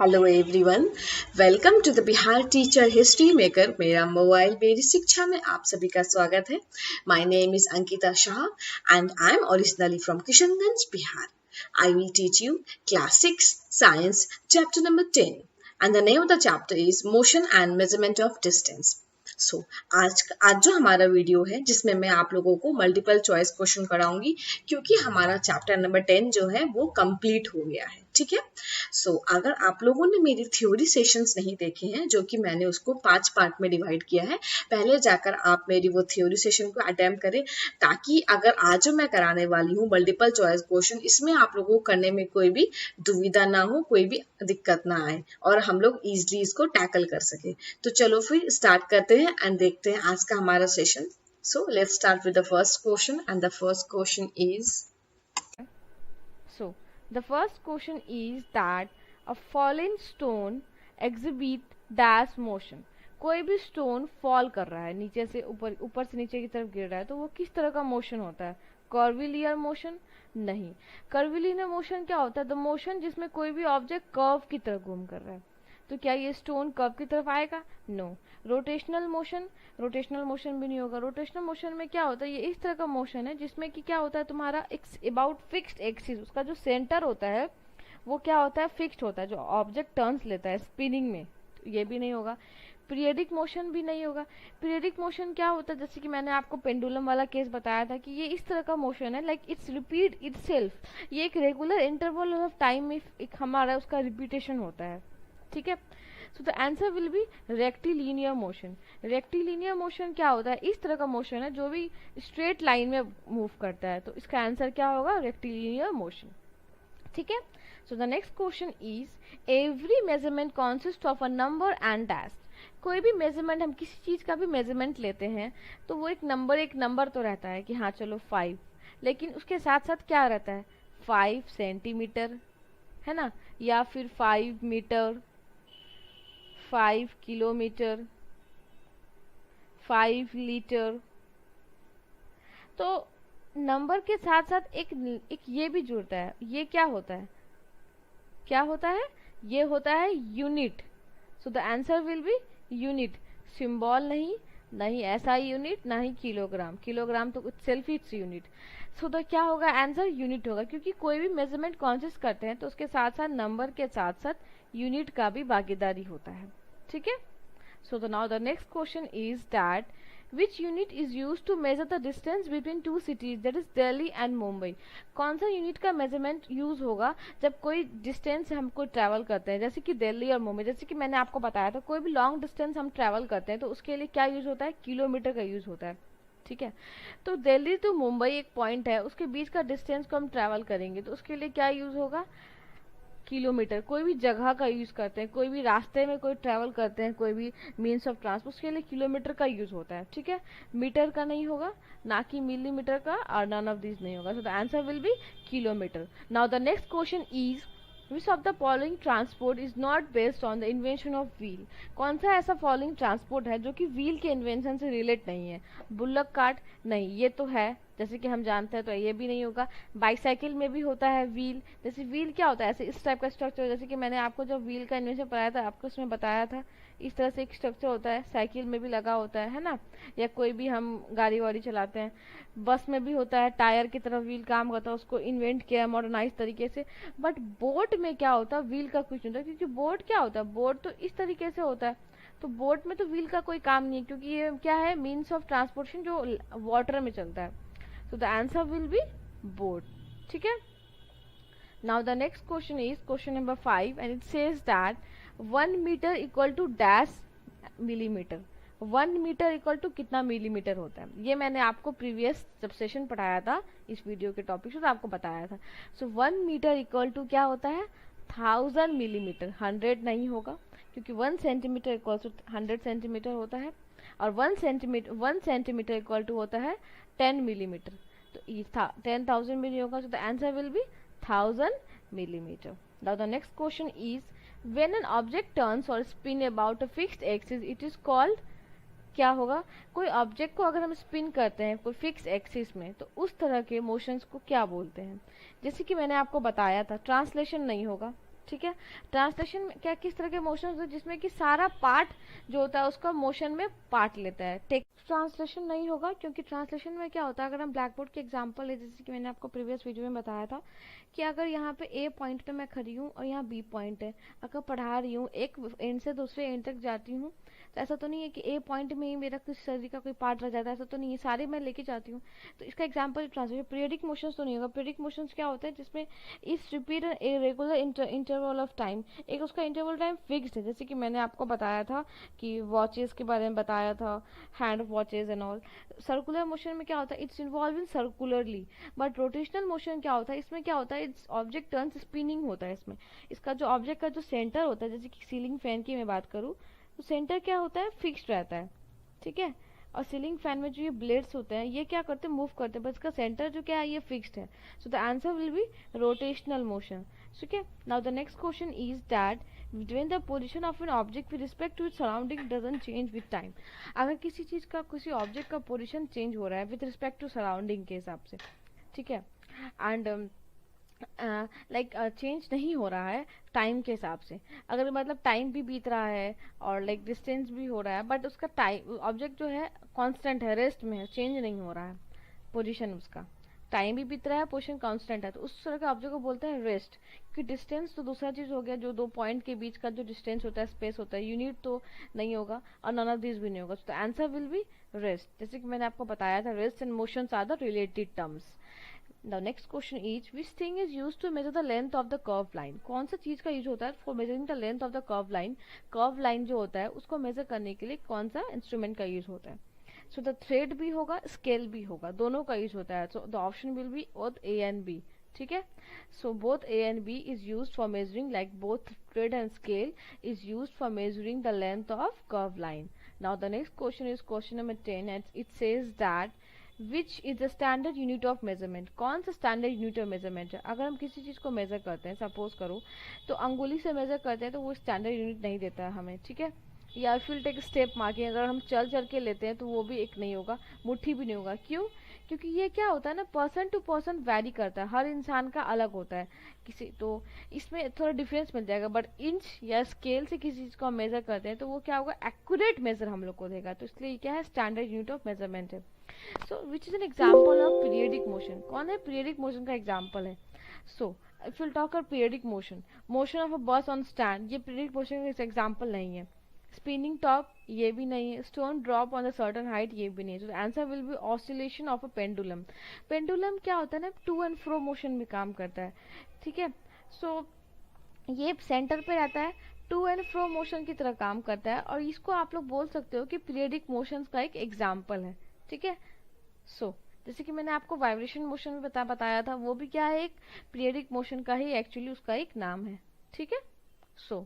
Hello everyone, welcome to the Bihar teacher history maker. मेरा mobile मेरी शिक्षा में आप सभी का स्वागत है। My name is Ankita Shah and I am originally from Kishanganj, Bihar. I will teach you class 6 science chapter number 10 and the name of the chapter is motion and measurement of distance. So आज जो हमारा वीडियो है जिसमें मैं आप लोगों को मल्टीपल चॉइस क्वेश्चन कराऊंगी, क्योंकि हमारा चैप्टर नंबर 10 जो है वो कंप्लीट हो गया है। ठीक है। सो अगर आप लोगों ने मेरी थ्योरी सेशंस नहीं देखे हैं, जो कि मैंने उसको 5 पार्ट में डिवाइड किया है, पहले जाकर आप मेरी वो थ्योरी सेशन को अटेम्प्ट करें, ताकि अगर आज जो मैं कराने वाली हूँ मल्टीपल चॉइस क्वेश्चन, इसमें आप लोगों को करने में कोई भी दुविधा ना हो, कोई भी दिक्कत ना आए और हम लोग इजिली इसको टैकल कर सके। तो चलो फिर स्टार्ट करते हैं एंड देखते हैं आज का हमारा session. So let's start with the first question and the first question is So, the first question is that a falling stone exhibit dash motion. कोई भी स्टोन फॉल कर रहा है, नीचे से ऊपर, ऊपर से नीचे की तरफ गिर रहा है, तो वो किस तरह का मोशन होता है? कर्विलियर मोशन? नहीं। कर्विलियर मोशन क्या होता है? द मोशन जिसमें कोई भी ऑब्जेक्ट कर्व की तरफ घूम कर रहा है। तो क्या ये स्टोन कर्व की तरफ आएगा? No. Rotational motion? Rotational motion भी नहीं होगा। रोटेशनल मोशन में क्या होता है? ये इस तरह का मोशन है जिसमें कि क्या होता है, तुम्हारा अबाउट फिक्स्ड एक्सिस, उसका जो सेंटर होता है वो क्या होता है? फिक्स्ड होता है, जो ऑब्जेक्ट टर्न्स लेता है स्पिनिंग में। तो ये भी नहीं होगा। पीरियडिक मोशन भी नहीं होगा। पीरियडिक मोशन क्या होता है? जैसे कि मैंने आपको पेंडुलम वाला केस बताया था कि ये इस तरह का मोशन है, लाइक इट्स रिपीट इटसेल्फ। ये एक रेगुलर इंटरवल ऑफ टाइम में एक हमारा उसका रिपीटेशन होता है। ठीक है। So the answer will B rectilinear motion. Rectilinear motion क्या होता है? इस तरह का मोशन है जो भी स्ट्रेट लाइन में मूव करता है। तो इसका आंसर क्या होगा? Rectilinear motion. ठीक है। So the next question is every measurement consist of a number and dash. कोई भी मेजरमेंट, हम किसी चीज का भी मेजरमेंट लेते हैं तो वो एक नंबर तो रहता है कि हाँ चलो 5, लेकिन उसके साथ साथ क्या रहता है? 5 सेंटीमीटर, है ना, या फिर 5 मीटर, 5 किलोमीटर, 5 लीटर। तो नंबर के साथ साथ एक ये भी जुड़ता है। ये क्या होता है? क्या होता है? ये होता है unit. So the answer will B unit. Symbol नहीं, नहीं ऐसा यूनिट, ना ही किलोग्राम। किलोग्राम तो सेल्फ इट्स यूनिट। सो तो क्या होगा? आंसर यूनिट होगा, क्योंकि कोई भी मेजरमेंट कॉन्सिस्ट करते हैं तो उसके साथ साथ नंबर के साथ साथ यूनिट का भी भागीदारी होता है। ठीक है। So now the next question is that which unit is used to measure the distance between two cities, that is Delhi and Mumbai? कौन सा यूनिट का मेजरमेंट यूज होगा जब कोई डिस्टेंस हमको ट्रैवल करते हैं, जैसे कि दिल्ली और मुंबई? जैसे कि मैंने आपको बताया था, कोई भी लॉन्ग डिस्टेंस हम ट्रैवल करते हैं तो उसके लिए क्या यूज होता है? किलोमीटर का यूज होता है। ठीक है। तो दिल्ली टू मुंबई एक पॉइंट है, उसके बीच का डिस्टेंस को हम ट्रैवल करेंगे तो उसके लिए क्या यूज होगा? किलोमीटर। कोई भी जगह का यूज करते हैं, कोई भी रास्ते में कोई ट्रैवल करते हैं, कोई भी मीन्स ऑफ ट्रांसपोर्ट, उसके लिए किलोमीटर का यूज होता है। ठीक है। मीटर का नहीं होगा, ना कि मिलीमीटर का, और नन ऑफ दिस नहीं होगा। So the answer will B kilometre. Now the next question is which of the following transport is not based on the invention of wheel? कौन सा ऐसा फॉलोइंग ट्रांसपोर्ट है जो कि व्हील के इन्वेंशन से रिलेट नहीं है? Bullock cart? नहीं, ये तो है, जैसे कि हम जानते हैं, तो ये भी नहीं होगा। बाइसाइकिल में भी होता है व्हील। जैसे व्हील क्या होता है? ऐसे इस टाइप का स्ट्रक्चर, जैसे कि मैंने आपको जो व्हील का इन्वेंशन पढ़ाया था, आपको उसमें बताया था, इस तरह से एक स्ट्रक्चर होता है। साइकिल में भी लगा होता है ना, या कोई भी हम गाड़ी वाड़ी चलाते हैं, बस में भी होता है, टायर की तरह व्हील काम करता है, उसको इन्वेंट किया मॉडर्नाइज तरीके से। बट बोट में क्या होता है? व्हील का कुछ नहीं होता, क्योंकि बोट क्या होता है? बोट तो इस तरीके से होता है, तो बोट में तो व्हील का कोई काम नहीं है, क्योंकि ये क्या है? मीन्स ऑफ ट्रांसपोर्टेशन जो वाटर में चलता है। So the answer will be boat. ठीक है। Now the next question is question number 5 and it says that 1 meter equal to dash millimeter. 1 metre equal to कितना मिलीमीटर होता है? ये मैंने आपको प्रीवियस जब सेशन पढ़ाया था इस वीडियो के टॉपिक से, तो आपको बताया था। सो 1 मीटर इक्वल टू क्या होता है? 1000 मिलीमीटर। 100 नहीं होगा, क्योंकि 1 सेंटीमीटर इक्वल टू 100 सेंटीमीटर होता है, और 1 सेंटीमीटर इक्वल टू होता है 10 मिलीमीटर। तो ये 10,000 भी नहीं होगा। So the answer will B 1000 millimeter. Now the next question is when an object turns or spin about a fixed axis it is called, क्या होगा? कोई ऑब्जेक्ट को अगर हम स्पिन करते हैं कोई फिक्स एक्सिस में, तो उस तरह के मोशंस को क्या बोलते हैं? जैसे कि मैंने आपको बताया था, ट्रांसलेशन नहीं होगा। ठीक है। ट्रांसलेशन क्या किस तरह के मोशन होते हैं जिसमें कि सारा पार्ट जो होता है उसका मोशन में पार्ट लेता है। टेक्स्ट ट्रांसलेशन नहीं होगा, क्योंकि ट्रांसलेशन में क्या होता है, अगर हम ब्लैक बोर्ड के एग्जांपल है, जैसे कि मैंने आपको प्रीवियस वीडियो में बताया था कि अगर यहाँ पे ए पॉइंट पे मैं खड़ी हूँ और यहाँ बी पॉइंट है, अगर पढ़ा रही हूँ एक एंड से दूसरे एंड तक जाती हूँ, तो ऐसा तो नहीं है कि ए पॉइंट में ही मेरा किसी शरीर का कोई पार्ट रह जाता है, ऐसा तो नहीं है, सारे मैं लेके जाती हूँ। तो इसका एग्जाम्पल ट्रांसलेशन। पीरियडिक मोशंस तो नहीं होगा। पीरियडिक मोशंस क्या होता है जिसमें इस repeat a regular interval of time, एक उसका इंटरवल टाइम फिक्स्ड है, जैसे कि मैंने आपको बताया था कि वॉचेस के बारे में बताया था, hand watches and all. Circular motion में क्या होता है, it's involve in circularly. But rotational motion क्या होता है, इसमें क्या होता है, इट्स ऑब्जेक्ट टर्न्स स्पिनिंग होता है इसमें। इसका जो ऑब्जेक्ट का जो सेंटर होता है, जैसे कि सीलिंग फैन की मैं बात करूँ, तो सेंटर क्या होता है, फिक्स्ड रहता है, ठीक है। और सीलिंग फैन में जो ये ब्लेड्स होते हैं ये क्या करते हैं, मूव करते हैं, बस इसका सेंटर जो क्या है ये फिक्स्ड है। So the answer will B rotational motion. ठीक है। Now the next question is that when the position of an object with respect to its surrounding doesn't change with time। अगर किसी चीज का, किसी ऑब्जेक्ट का पोजीशन चेंज हो रहा है विद रिस्पेक्ट टू सराउंडिंग के हिसाब से, ठीक है, एंड लाइक चेंज नहीं हो रहा है टाइम के हिसाब से, अगर मतलब टाइम भी बीत रहा है और लाइक डिस्टेंस भी हो रहा है, बट उसका टाइम ऑब्जेक्ट जो है कांस्टेंट है, रेस्ट में है, चेंज नहीं हो रहा है पोजीशन उसका, टाइम भी बीत रहा है, पोजीशन कांस्टेंट है, तो उस तरह के ऑब्जेक्ट को बोलते हैं रेस्ट। क्योंकि डिस्टेंस तो दूसरा चीज हो गया, जो दो पॉइंट के बीच का जो डिस्टेंस होता है, स्पेस होता है, यूनिट तो नहीं होगा और नन ऑफ दिस भी नहीं होगा। तो आंसर विल बी रेस्ट। जैसे कि मैंने आपको बताया था, rest and motions are the related terms. The next question is which thing is used to measure the length of the curved line। कौन सा चीज का यूज होता है for measuring the length of the curved line। curved line जो होता है उसको मेजर करने के लिए कौन सा इंस्ट्रूमेंट का यूज होता है। सो द थ्रेड भी होगा, स्केल भी होगा, दोनों का यूज होता है। So the option will be both A and B, ठीक है। So both A and B is used for measuring, like both thread and scale is used for measuring the length of curve line. Now the next question is question number 10 and it says that which is the standard unit of measurement. कौन सा standard unit of measurement है। अगर हम किसी चीज को major करते हैं, सपोज करो तो अंगुली से मेजर करते हैं, तो वो स्टैंडर्ड यूनिट नहीं देता है हमें, ठीक है। या फिर टेक स्टेप मार्किंग, अगर हम चल चल के लेते हैं तो वो भी एक नहीं होगा, मुट्ठी भी नहीं होगा। क्यों, क्योंकि ये क्या होता है ना, पर्सन टू पर्सन वैरी करता है, हर इंसान का अलग होता है किसी, तो इसमें थोड़ा डिफरेंस मिल जाएगा। बट इंच या स्केल से किसी चीज को हम मेजर करते हैं तो वो क्या होगा, एक्यूरेट मेजर हम लोग को देगा, तो इसलिए क्या है, स्टैंडर्ड यूनिट ऑफ मेजरमेंट है। So which is an example of periodic motion. कौन है पीरियडिक मोशन का एग्जाम्पल है। So if will talk periodic motion, motion of a bus on stand, ये पीरियडिक मोशन का एग्जाम्पल नहीं है। स्पिनिंग टॉप ये भी नहीं है। Stone drop on the certain height ये भी नहीं है। तो answer will be oscillation of a pendulum. Pendulum क्या होता है ना, टू एंड फ्रो मोशन में काम करता है, ठीक है। सो ये सेंटर पे रहता है, टू एंड फ्रो मोशन की तरह काम करता है, और इसको आप लोग बोल सकते हो कि पीरियडिक मोशंस का एक एग्जाम्पल है, ठीक है। सो जैसे कि मैंने आपको वाइब्रेशन मोशन में बताया था, वो भी क्या है, एक पीरियडिक मोशन का ही एक्चुअली उसका एक नाम है, ठीक है। सो